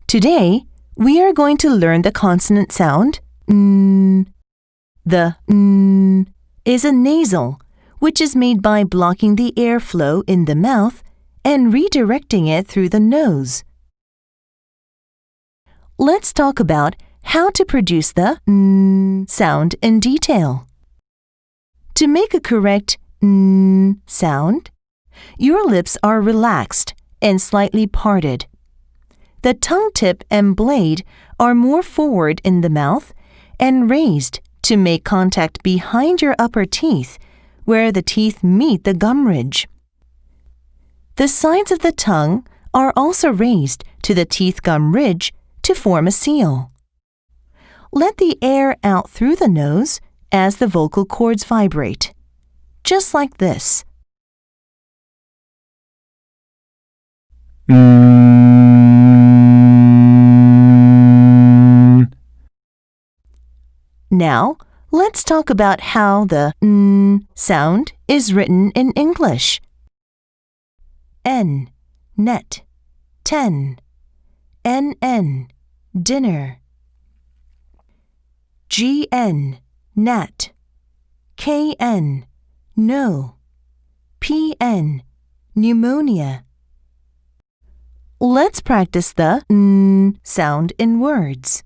Today, we are going to learn the consonant sound n. The n is a nasal, which is made by blocking the airflow in the mouth and redirecting it through the nose. Let's talk about how to produce the n sound in detail. To make a correct n sound, your lips are relaxed and slightly parted. The tongue tip and blade are more forward in the mouth and raised to make contact behind your upper teeth, where the teeth meet the gum ridge. The sides of the tongue are also raised to the teeth gum ridge to form a seal. Let the air out through the nose as the vocal cords vibrate, just like this. Now, let's talk about how the n sound is written in English. N, net, 10. NN, dinner. GN, gnat. KN, no. PN, pneumonia. Let's practice the n sound in words.